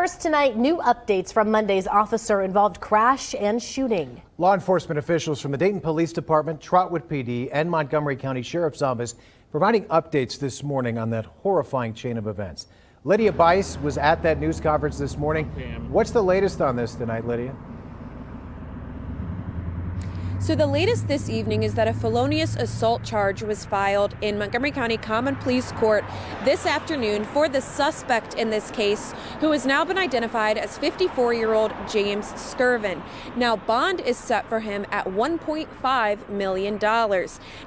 first tonight, new updates from Monday's officer-involved crash and shooting. Law enforcement officials from the Dayton Police Department, Trotwood PD, and Montgomery County Sheriff's Office providing updates this morning on that horrifying chain of events. Lydia Bice was at that news conference this morning. What's the latest on this tonight, Lydia? So the latest this evening is that a felonious assault charge was filed in Montgomery County Common Pleas Court this afternoon for the suspect in this case, who has now been identified as 54-year-old James Skirvin. Now, bond is set for him at $1.5 million.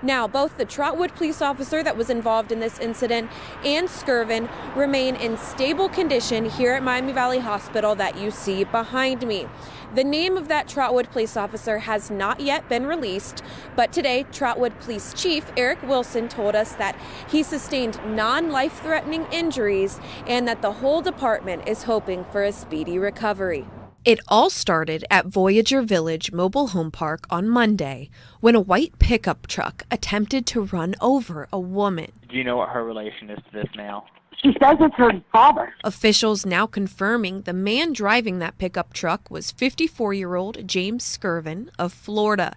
Now, both the Trotwood police officer that was involved in this incident and Skirvin remain in stable condition here at Miami Valley Hospital that you see behind me. The name of that Trotwood police officer has not yet been released, but today Trotwood Police Chief Eric Wilson told us that he sustained non-life-threatening injuries and that the whole department is hoping for a speedy recovery. It all started at Voyager Village Mobile Home Park on Monday when a white pickup truck attempted to run over a woman. Do you know what her relation is to this now? She says it's her father. Officials now confirming the man driving that pickup truck was 54-year-old James Skirvin of Florida.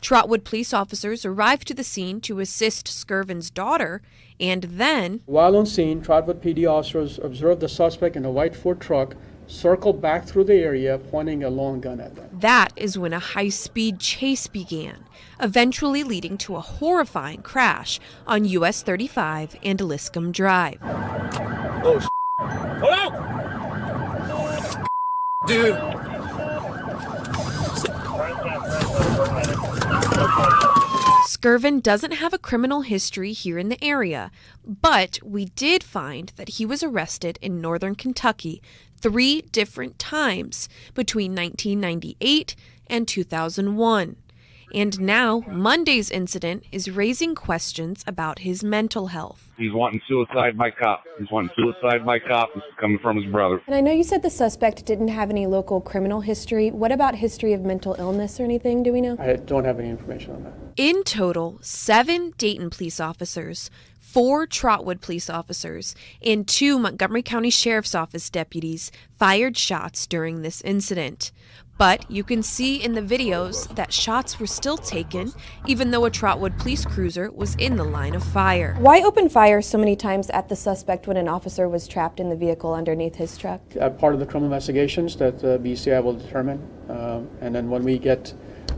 Trotwood police officers arrived to the scene to assist Skirvin's daughter, and then, while on scene, Trotwood PD officers observed the suspect in a white Ford truck circle back through the area, pointing a long gun at them. That is when a high-speed chase began, eventually leading to a horrifying crash on US 35 and Liscombe Drive. Oh, hold out! Dude. Skirvin doesn't have a criminal history here in the area, but we did find that he was arrested in northern Kentucky 3 different times between 1998 and 2001. And now, Monday's incident is raising questions about his mental health. He's wanting suicide by cop. He's wanting suicide by cop. This is coming from his brother. And I know you said the suspect didn't have any local criminal history. What about history of mental illness or anything? Do we know? I don't have any information on that. In total, 7 Dayton police officers, 4 Trotwood police officers, and 2 Montgomery County Sheriff's Office deputies fired shots during this incident. But you can see in the videos that shots were still taken, even though a Trotwood police cruiser was in the line of fire. Why open fire so many times at the suspect when an officer was trapped in the vehicle underneath his truck? Part of the criminal investigations that BCI will determine, and then when we get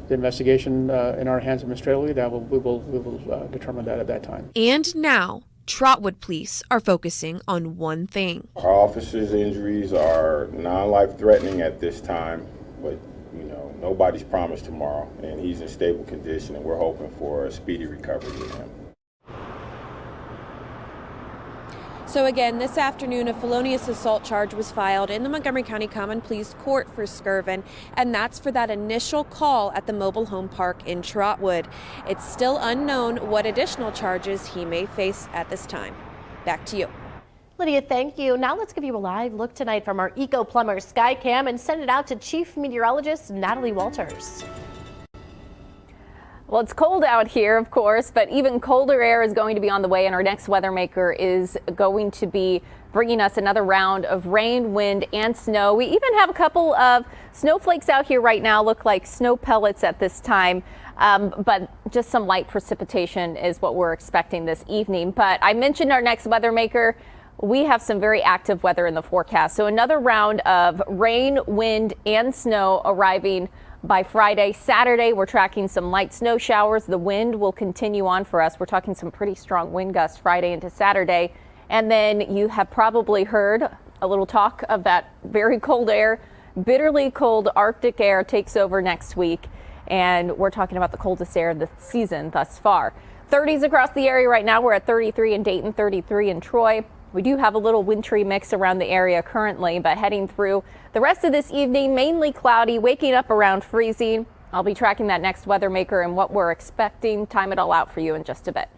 the investigation in our hands administratively, we will determine that at that time. And now, Trotwood police are focusing on one thing. Our officers' injuries are non-life-threatening at this time. But, you know, nobody's promised tomorrow, and he's in stable condition, and we're hoping for a speedy recovery with him. So again, this afternoon, a felonious assault charge was filed in the Montgomery County Common Pleas Court for Skirvin, and that's for that initial call at the mobile home park in Trotwood. It's still unknown what additional charges he may face at this time. Back to you. Lydia, thank you. Now let's give you a live look tonight from our Eco Plumber Skycam and send it out to Chief Meteorologist Natalie Walters. Well, it's cold out here, of course, but even colder air is going to be on the way, and our next weather maker is going to be bringing us another round of rain, wind, and snow. We even have a couple of snowflakes out here right now, look like snow pellets at this time. But just some light precipitation is what we're expecting this evening. But I mentioned our next weather maker. We have some very active weather in the forecast. So another round of rain, wind, and snow arriving by Friday. Saturday, we're tracking some light snow showers. The wind will continue on for us. We're talking some pretty strong wind gusts Friday into Saturday. And then you have probably heard a little talk of that very cold air. Bitterly cold Arctic air takes over next week. And we're talking about the coldest air of the season thus far. 30s across the area right now. We're at 33 in Dayton, 33 in Troy. We do have a little wintry mix around the area currently, but heading through the rest of this evening, mainly cloudy, waking up around freezing. I'll be tracking that next weather maker and what we're expecting. Time it all out for you in just a bit.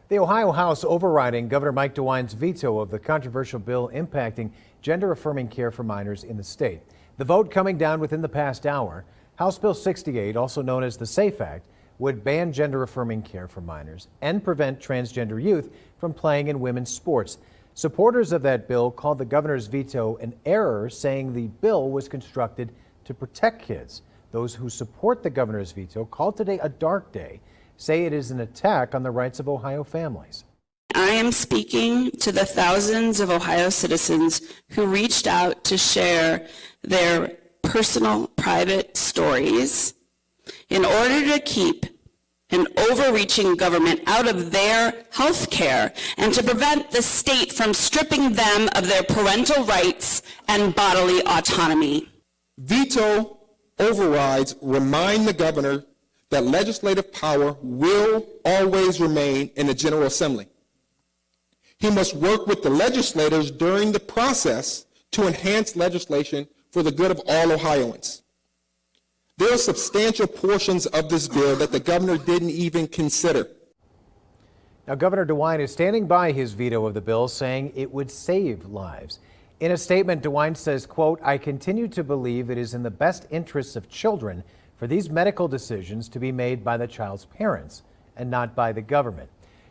The Ohio House overriding Governor Mike DeWine's veto of the controversial bill impacting gender-affirming care for minors in the state. The vote coming down within the past hour. House Bill 68, also known as the SAFE Act, would ban gender-affirming care for minors and prevent transgender youth from playing in women's sports. Supporters of that bill called the governor's veto an error, saying the bill was constructed to protect kids. Those who support the governor's veto called today a dark day, say it is an attack on the rights of Ohio families. I am speaking to the thousands of Ohio citizens who reached out to share their personal, private stories in order to keep an overreaching government out of their health care and to prevent the state from stripping them of their parental rights and bodily autonomy. Veto overrides remind the governor that legislative power will always remain in the General Assembly. He must work with the legislators during the process to enhance legislation for the good of all Ohioans. There are substantial portions of this bill that the governor didn't even consider. Now, Governor DeWine is standing by his veto of the bill, saying it would save lives. In a statement, DeWine says, quote, "I continue to believe it is in the best interests of children for these medical decisions to be made by the child's parents and not by the government."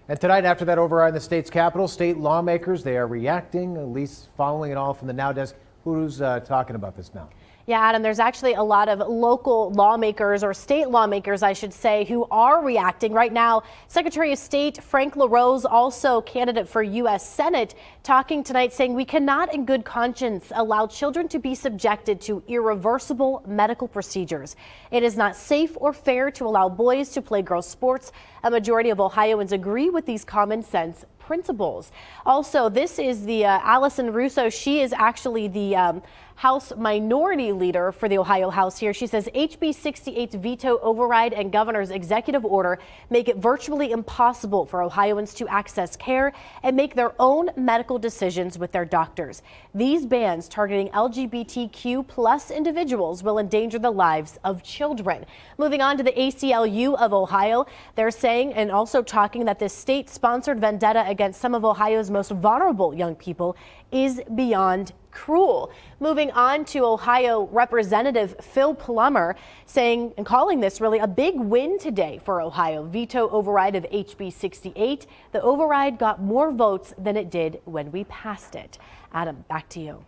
And tonight, after that override in the state's capital, state lawmakers, they are reacting, at least following it all from the Now Desk. Who's talking about this now? Yeah, Adam, there's actually a lot of local lawmakers, or state lawmakers, I should say, who are reacting right now. Secretary of State Frank LaRose, also candidate for U.S. Senate, talking tonight, saying we cannot in good conscience allow children to be subjected to irreversible medical procedures. It is not safe or fair to allow boys to play girls' sports. A majority of Ohioans agree with these common sense principles. Also, this is the Allison Russo. She is actually the House Minority Leader for the Ohio House here. She says HB 68's veto override and governor's executive order make it virtually impossible for Ohioans to access care and make their own medical decisions with their doctors. These bans targeting LGBTQ plus individuals will endanger the lives of children. Moving on to the ACLU of Ohio, they're saying and also talking that this state-sponsored vendetta against some of Ohio's most vulnerable young people is beyond cruel. Moving on to Ohio Representative Phil Plummer, saying and calling this really a big win today for Ohio. Veto override of HB 68. The override got more votes than it did when we passed it. Adam, back to you.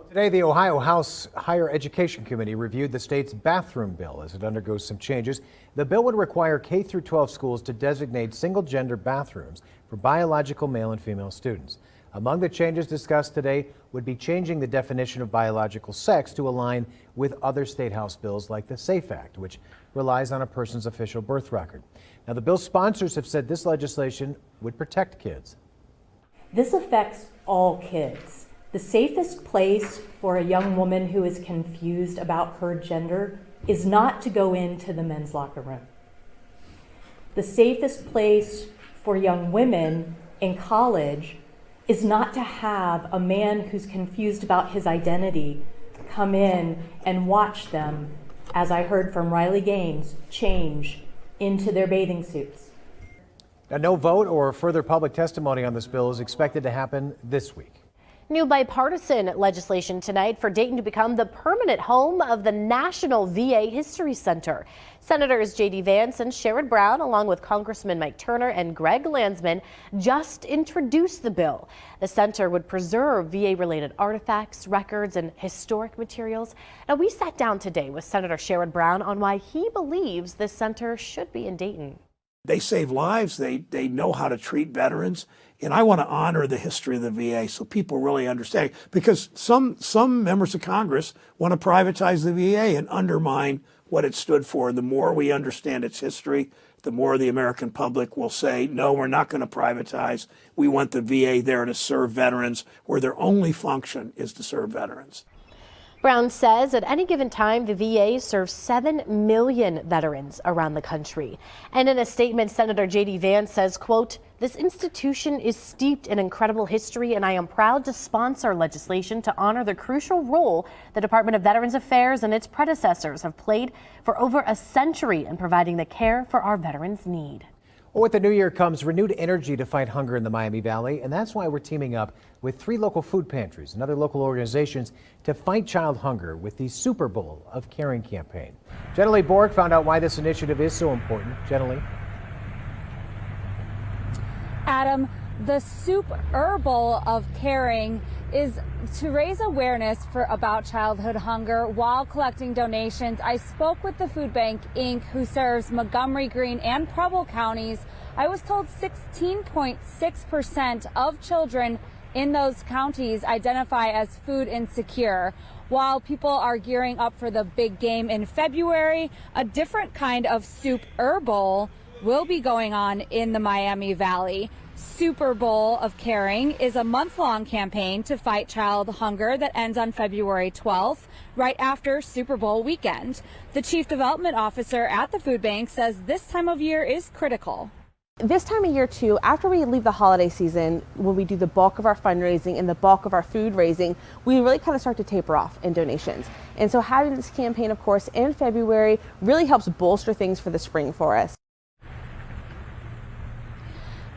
Today, the Ohio House Higher Education Committee reviewed the state's bathroom bill as it undergoes some changes. The bill would require K-12 schools to designate single-gender bathrooms for biological male and female students. Among the changes discussed today would be changing the definition of biological sex to align with other state house bills like the SAFE Act, which relies on a person's official birth record. Now, the bill's sponsors have said this legislation would protect kids. This affects all kids. The safest place for a young woman who is confused about her gender is not to go into the men's locker room. The safest place for young women in college is not to have a man who's confused about his identity come in and watch them, as I heard from Riley Gaines, change into their bathing suits. Now, no vote or further public testimony on this bill is expected to happen this week. New bipartisan legislation tonight for Dayton to become the permanent home of the National VA History Center. Senators J.D. Vance and Sherrod Brown, along with Congressman Mike Turner and Greg Landsman, just introduced the bill. The center would preserve VA-related artifacts, records, and historic materials. Now, we sat down today with Senator Sherrod Brown on why he believes this center should be in Dayton. They save lives. They know how to treat veterans. And I want to honor the history of the VA so people really understand. Because some members of Congress want to privatize the VA and undermine what it stood for. The more we understand its history, the more the American public will say, no, we're not going to privatize. We want the VA there to serve veterans, where their only function is to serve veterans. Brown says at any given time, the VA serves 7 million veterans around the country. And in a statement, Senator J.D. Vance says, quote, "This institution is steeped in incredible history, and I am proud to sponsor legislation to honor the crucial role the Department of Veterans Affairs and its predecessors have played for over a century in providing the care for our veterans need." Well, with the new year comes renewed energy to fight hunger in the Miami Valley, and that's why we're teaming up with 3 local food pantries and other local organizations to fight child hunger with the Super Bowl of Caring campaign. Jenna Lee Borg found out why this initiative is so important. Jenna Lee. Adam, The Super Bowl of Caring is to raise awareness about childhood hunger while collecting donations. I spoke with the Food Bank, Inc., who serves Montgomery, Greene, and Preble counties. I was told 16.6% of children in those counties identify as food insecure. While people are gearing up for the big game in February, a different kind of Super Bowl will be going on in the Miami Valley. Super Bowl of Caring is a month-long campaign to fight child hunger that ends on February 12th, right after Super Bowl weekend. The Chief Development Officer at the food bank says this time of year is critical. This time of year too, after we leave the holiday season, when we do the bulk of our fundraising and the bulk of our food raising, we really kind of start to taper off in donations. And so having this campaign, of course, in February really helps bolster things for the spring for us.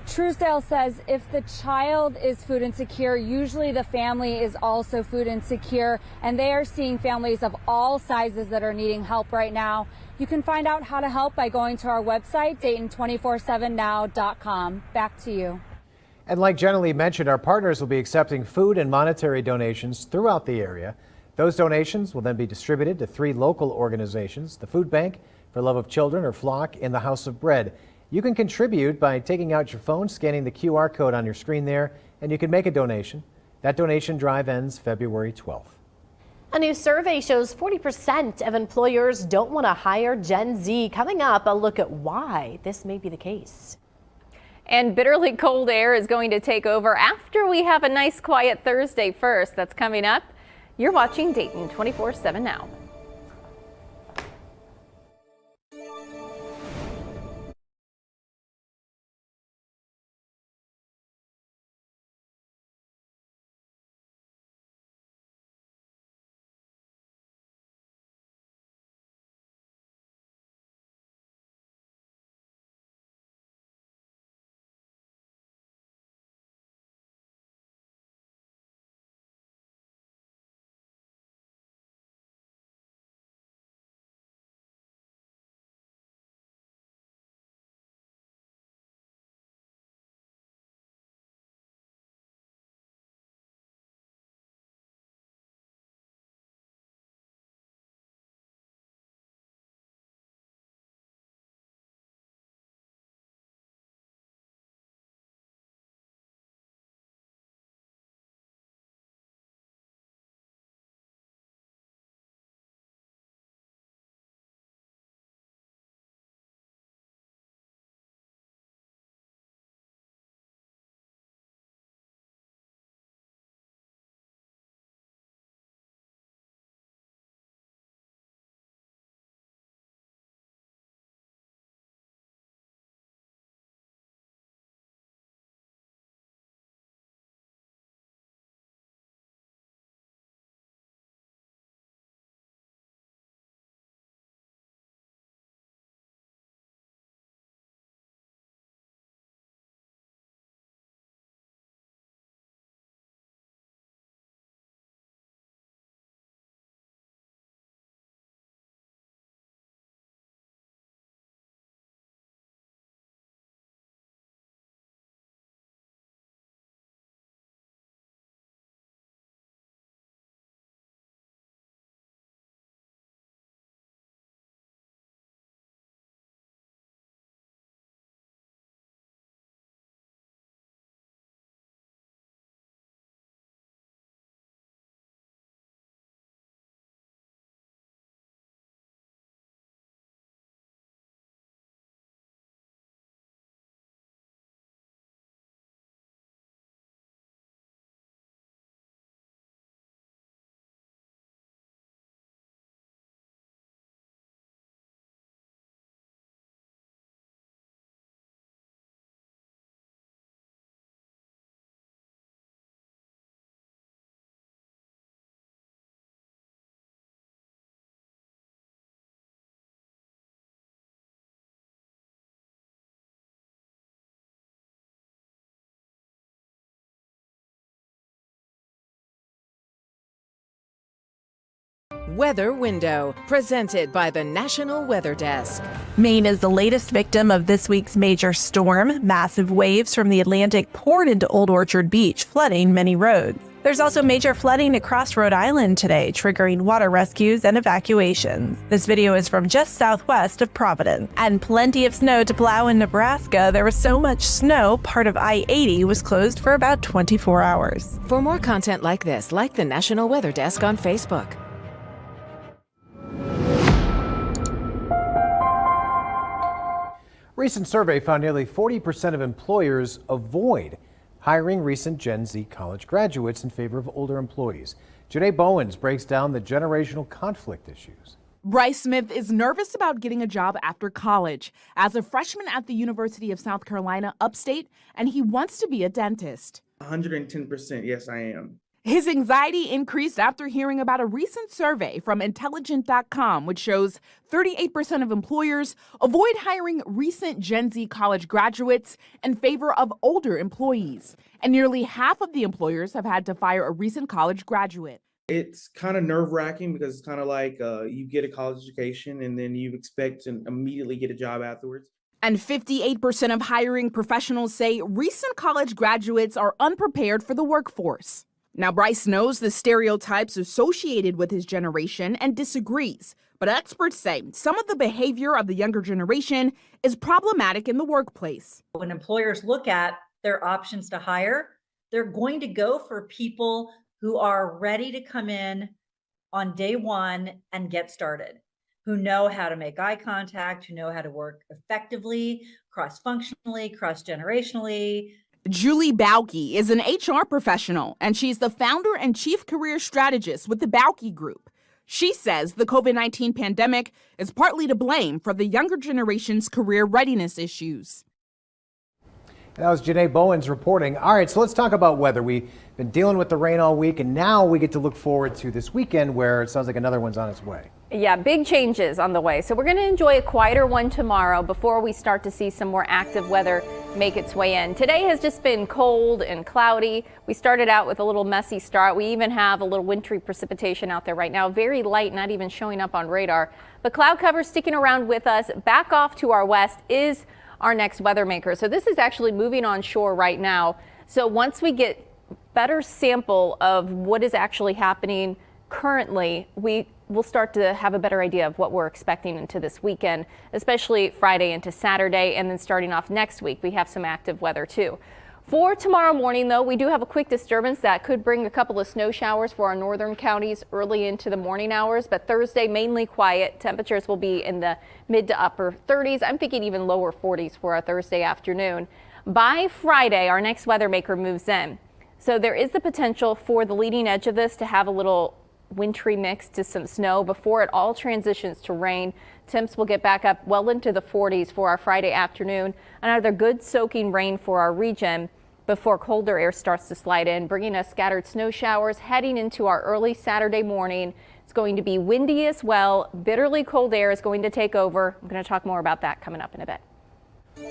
Truesdale says if the child is food insecure, usually the family is also food insecure, and they are seeing families of all sizes that are needing help right now. You can find out how to help by going to our website, Dayton247now.com. Back to you. And like Jenny mentioned, our partners will be accepting food and monetary donations throughout the area. Those donations will then be distributed to 3 local organizations, the Food Bank, For Love of Children, or Flock, and the House of Bread. You can contribute by taking out your phone, scanning the QR code on your screen there, and you can make a donation. That donation drive ends February 12th. A new survey shows 40% of employers don't want to hire Gen Z. Coming up, a look at why this may be the case. And bitterly cold air is going to take over after we have a nice quiet Thursday first. That's coming up. You're watching Dayton 24/7 Now. Weather Window, presented by the National Weather Desk. Maine is the latest victim of this week's major storm. Massive waves from the Atlantic poured into Old Orchard Beach, flooding many roads. There's also major flooding across Rhode Island today, triggering water rescues and evacuations. This video is from just southwest of Providence. And plenty of snow to plow in Nebraska. There was so much snow, part of I-80 was closed for about 24 hours. For more content like this, like the National Weather Desk on Facebook. Recent survey found nearly 40% of employers avoid hiring recent Gen Z college graduates in favor of older employees. Janae Bowens breaks down the generational conflict issues. Bryce Smith is nervous about getting a job after college as a freshman at the University of South Carolina upstate, and he wants to be a dentist. 110%, yes, I am. His anxiety increased after hearing about a recent survey from Intelligent.com, which shows 38% of employers avoid hiring recent Gen Z college graduates in favor of older employees. And nearly half of the employers have had to fire a recent college graduate. It's kind of nerve-wracking because it's kind of like you get a college education and then you expect to immediately get a job afterwards. And 58% of hiring professionals say recent college graduates are unprepared for the workforce. Now, Bryce knows the stereotypes associated with his generation and disagrees, but experts say some of the behavior of the younger generation is problematic in the workplace. When employers look at their options to hire, they're going to go for people who are ready to come in on day one and get started, who know how to make eye contact, who know how to work effectively, cross-functionally, cross-generationally. Julie Bauke is an HR professional, and she's the founder and chief career strategist with the Bauke Group. She says the COVID-19 pandemic is partly to blame for the younger generation's career readiness issues. That was Janae Bowens reporting. All right, so let's talk about weather. We've been dealing with the rain all week, and now we get to look forward to this weekend where it sounds like another one's on its way. Yeah, big changes on the way. So we're going to enjoy a quieter one tomorrow before we start to see some more active weather make its way in. Today has just been cold and cloudy. We started out with a little messy start. We even have a little wintry precipitation out there right now. Very light, not even showing up on radar. But cloud cover sticking around with us. Back off to our west is our next weather maker. So this is actually moving on shore right now. So once we get better sample of what is actually happening currently, we will start to have a better idea of what we're expecting into this weekend, especially Friday into Saturday, and then starting off next week, we have some active weather too. For tomorrow morning, though, we do have a quick disturbance that could bring a couple of snow showers for our northern counties early into the morning hours, but Thursday mainly quiet. Temperatures will be in the mid to upper 30s. I'm thinking even lower 40s for our Thursday afternoon. By Friday, our next weather maker moves in. So there is the potential for the leading edge of this to have a little wintry mix to some snow before it all transitions to rain. Temps will get back up well into the 40s for our Friday afternoon. Another good soaking rain for our region before colder air starts to slide in, bringing us scattered snow showers heading into our early Saturday morning. It's going to be windy as well. Bitterly cold air is going to take over. I'm going to talk more about that coming up in a bit.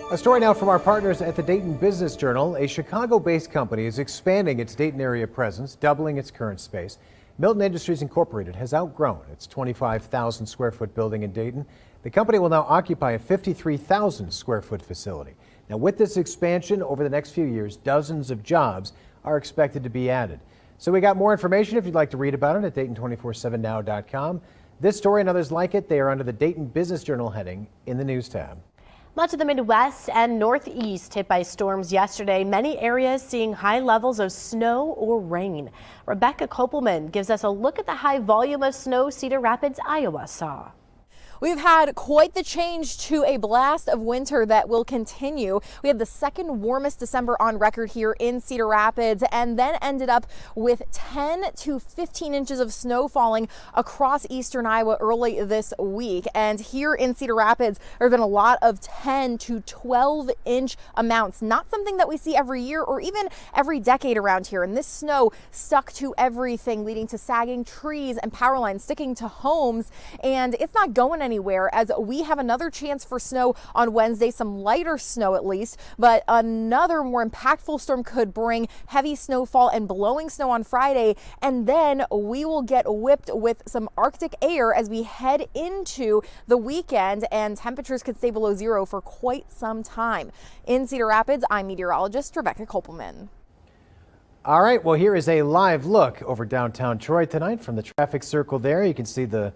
A story now from our partners at the Dayton Business Journal. A Chicago-based company is expanding its Dayton area presence, doubling its current space. Milton Industries Incorporated has outgrown its 25,000 square foot building in Dayton. The company will now occupy a 53,000 square foot facility. Now, with this expansion over the next few years, dozens of jobs are expected to be added. So we got more information if you'd like to read about it at Dayton247now.com. This story and others like it, they are under the Dayton Business Journal heading in the News tab. Much of the Midwest and Northeast hit by storms yesterday. Many areas seeing high levels of snow or rain. Rebecca Kopelman gives us a look at the high volume of snow Cedar Rapids, Iowa saw. We've had quite the change to a blast of winter that will continue. We had the second warmest December on record here in Cedar Rapids, and then ended up with 10 to 15 inches of snow falling across eastern Iowa early this week. And here in Cedar Rapids, there have been a lot of 10 to 12 inch amounts, not something that we see every year or even every decade around here. And this snow stuck to everything, leading to sagging trees and power lines sticking to homes. And it's not going anywhere anywhere, as we have another chance for snow on Wednesday, some lighter snow at least, but another more impactful storm could bring heavy snowfall and blowing snow on Friday, and then we will get whipped with some Arctic air as we head into the weekend, and temperatures could stay below zero for quite some time. In Cedar Rapids, I'm meteorologist Rebecca Kopelman. All right, well, here is a live look over downtown Troy tonight from the traffic circle there. You can see the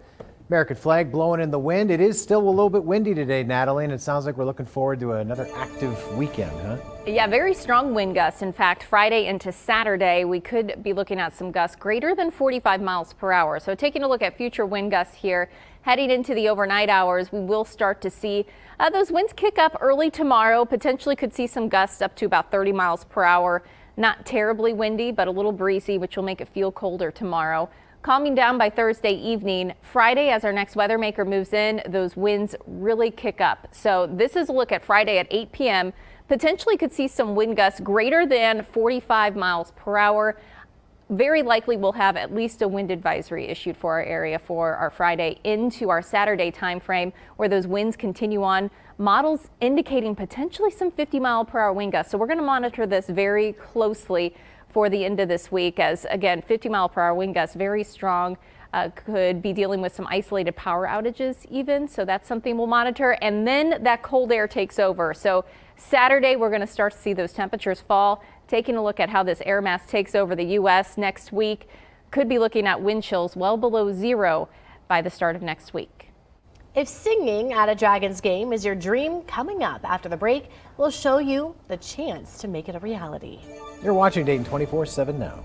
American flag blowing in the wind. It is still a little bit windy today, Natalie, and it sounds like we're looking forward to another active weekend, huh? Yeah, very strong wind gusts. In fact, Friday into Saturday, we could be looking at some gusts greater than 45 miles per hour. So taking a look at future wind gusts here, heading into the overnight hours, we will start to see those winds kick up early tomorrow. Potentially could see some gusts up to about 30 miles per hour. Not terribly windy, but a little breezy, which will make it feel colder tomorrow. Calming down by Thursday evening. Friday, as our next weather maker moves in, those winds really kick up. So this is a look at Friday at 8 p.m. Potentially could see some wind gusts greater than 45 miles per hour. Very likely we'll have at least a wind advisory issued for our area for our Friday into our Saturday timeframe, where those winds continue on. Models indicating potentially some 50-mile-per-hour wind gusts. So we're going to monitor this very closely for the end of this week, as again, 50-mile-per-hour wind gusts, very strong. Could be dealing with some isolated power outages even. So that's something we'll monitor. And then that cold air takes over. So Saturday, we're going to start to see those temperatures fall. Taking a look at how this air mass takes over the U.S. next week, could be looking at wind chills well below zero by the start of next week. If singing at a Dragons game is your dream, coming up after the break, we'll show you the chance to make it a reality. You're watching Dayton 24/7 now.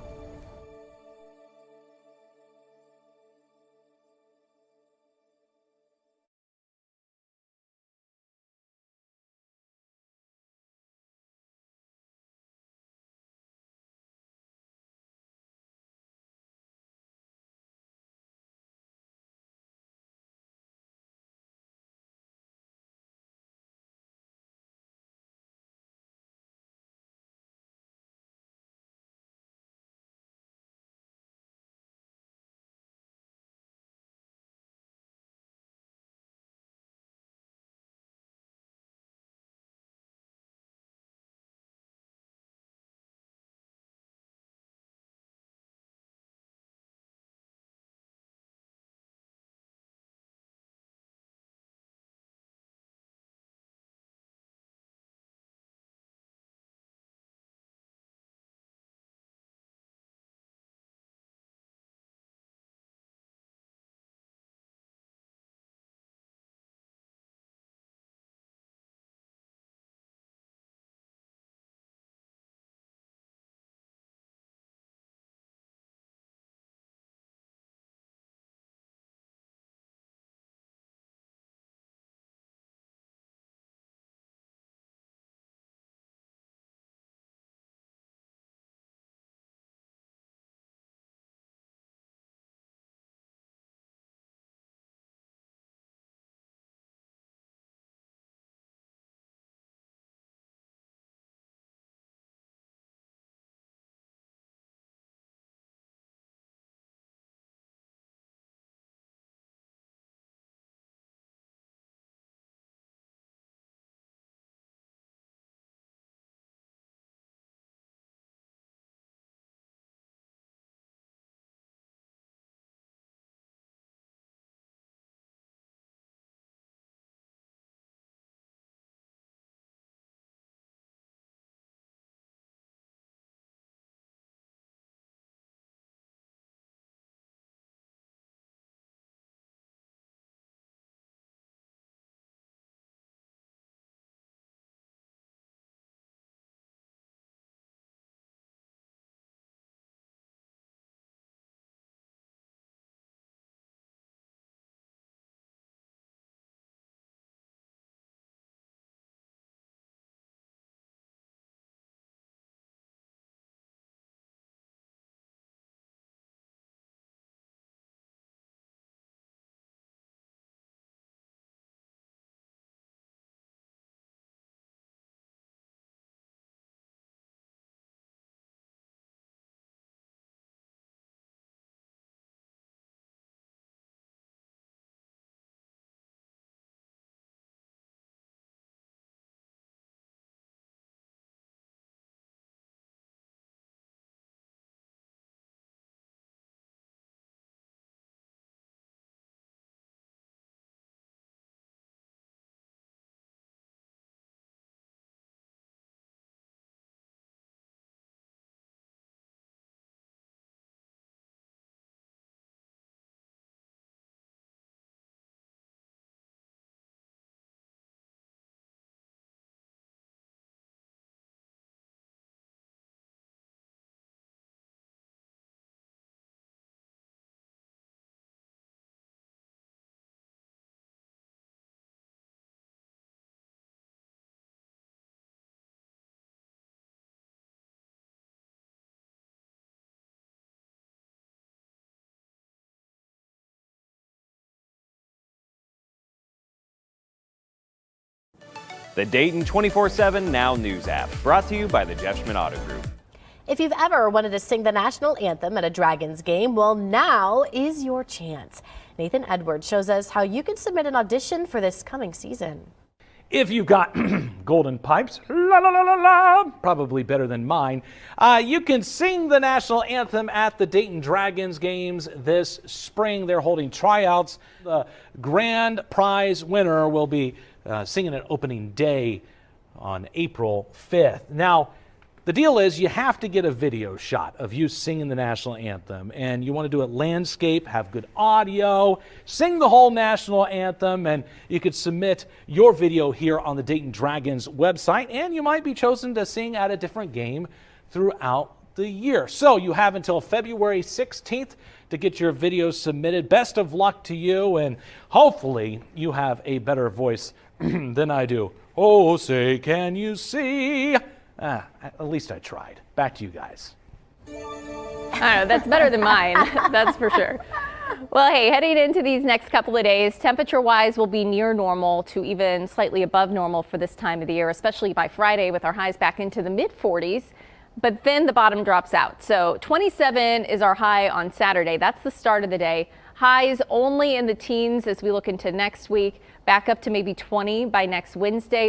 The Dayton 24/7 Now News app, brought to you by the Jeff Schmidt Auto Group. If you've ever wanted to sing the national anthem at a Dragons game, well, now is your chance. Nathan Edwards shows us how you can submit an audition for this coming season. If you've got golden pipes, la la la la la, probably better than mine, you can sing the national anthem at the Dayton Dragons games this spring. They're holding tryouts. The grand prize winner will be singing at opening day on April 5th. Now, the deal is you have to get a video shot of you singing the national anthem, and you want to do it landscape, have good audio, sing the whole national anthem, and you could submit your video here on the Dayton Dragons website, and you might be chosen to sing at a different game throughout the year. So you have until February 16th to get your videos submitted. Best of luck to you, and hopefully you have a better voice than I do. Oh, say, can you see? At least I tried. Back to you guys. I don't know, that's better than mine, that's for sure. Well, hey, heading into these next couple of days, temperature-wise will be near normal to even slightly above normal for this time of the year, especially by Friday with our highs back into the mid-40s. But then the bottom drops out. So 27 is our high on Saturday. That's the start of the day. Highs only in the teens as we look into next week, back up to maybe 20 by next Wednesday.